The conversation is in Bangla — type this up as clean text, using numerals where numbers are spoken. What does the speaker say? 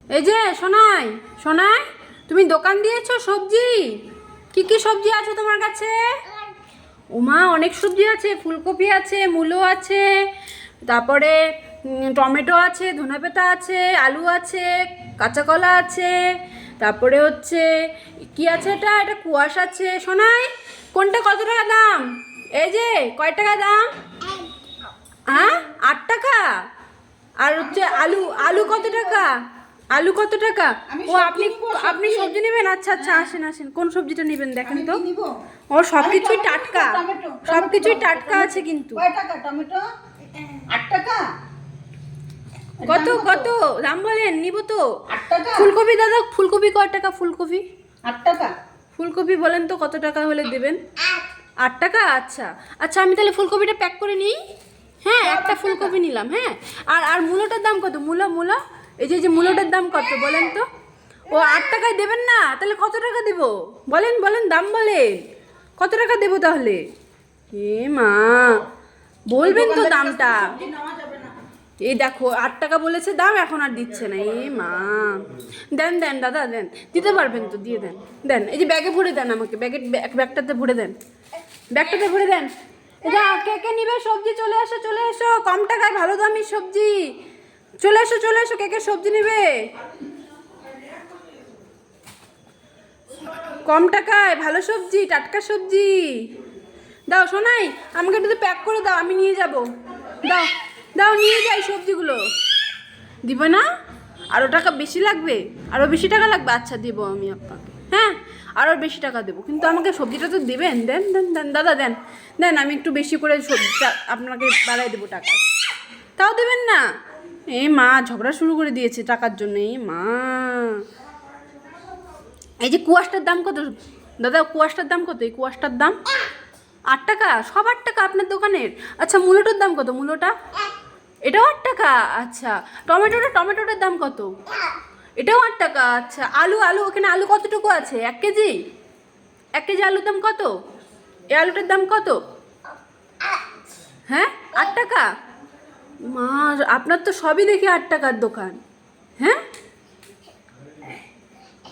এই যে সোনাই, সোনাই, তুমি দোকান দিয়েছো সবজি? কি কি সবজি আছে তোমার কাছে? ওমা, অনেক সবজি আছে, ফুলকপি আছে, মূলো আছে, তারপরে টমেটো আছে, ধনেপাতা আছে, আলু আছে, কাঁচা কলা আছে, তারপরে হচ্ছে কি আছে, এটা এটা কুয়াশ আছে। সোনাই, কোনটা কত টাকা দাম? এই যে কয় টাকা দাম? হ্যাঁ, 8 টাকা। আর হচ্ছে আলু, আলু কত টাকা? আলু কত টাকা? ও আপনি আপনি সবজি নেবেন? আচ্ছা আচ্ছা, আসেন আসেন, কোন সবজিটা নেবেন দেখেন তো। ও সব কিছুই টাটকা, সব কিছুই টাটকা আছে কিন্তু। টমেটো 8 টাকা। কত কত দাম বলেন, নিব তো। 8 টাকা। ফুলকপি দাদা, ফুলকপি কয় টাকা? ফুলকপি 8 টাকা। ফুলকপি বলেন তো কত টাকা হলে দেবেন? 8 টাকা। আচ্ছা আচ্ছা, আমি তাহলে ফুলকপিটা প্যাক করে নিই। হ্যাঁ, একটা ফুলকপি নিলাম। হ্যাঁ, আর আর মূলোটার দাম কত? মূলো মূলো, এই যে মূলোটার দাম কত বলেন তো। ও 8 টাকায় দেবেন না? তাহলে কত টাকা দেব বলেন, বলেন দাম বলেন, কত টাকা দেবো তাহলে? এ মা, বলবেন তো দামটা। এই দেখো 8 টাকা বলেছে দাম, এখন আর দিচ্ছে না। এ মা, দেন দেন দাদা, দেন, দিতে পারবেন তো, দিয়ে দেন, দেন। এই যে ব্যাগে ভরে দেন আমাকে, ব্যাগটাতে ভরে দেন, ব্যাগটাতে ভরে দেন। এটা কে কে নিবে সবজি? চলে এসো, চলে এসো, কম টাকায় ভালো দামি সবজি। চলে এসো, চলে এসো, কে কে সবজি নিবে? কম টাকায় ভালো সবজি, টাটকা সবজি। দাও সোনাই, আমাকে একটু প্যাক করে দাও, আমি নিয়ে যাব। দাও, দাও, নিয়ে যাই সবজিগুলো। দিবে না? আরও টাকা বেশি লাগবে? আরও বেশি টাকা লাগবে? আচ্ছা, দেবো আমি আপনাকে। হ্যাঁ, আরও বেশি টাকা দেবো, কিন্তু আমাকে সবজিটা তো দেবেন। দেন দেন দেন দাদা, দেন দেন, আমি একটু বেশি করে সবজিটা আপনাকে বাড়াই দেবো টাকা। তাও দেবেন না? এ মা, ঝগড়া শুরু করে দিয়েছে টাকার জন্য। এই মা, এই যে কুয়াশটার দাম কত দাদা? কুয়াশটার দাম কত? এই কুয়াশটার দাম 8 টাকা। সব 8 টাকা আপনার দোকানের? আচ্ছা, মূলোটার দাম কত? মূলোটা এটাও 8 টাকা। আচ্ছা, টমেটোটার দাম কত? এটাও 8 টাকা। আচ্ছা, আলু, আলু ওখানে আলু কতটুকু আছে? 1 কেজি? 1 কেজি আলুর দাম কত? এই আলুটার দাম কত? হ্যাঁ, 8 টাকা। মা, আপনার তো সবই দেখি 8 টাকার দোকান।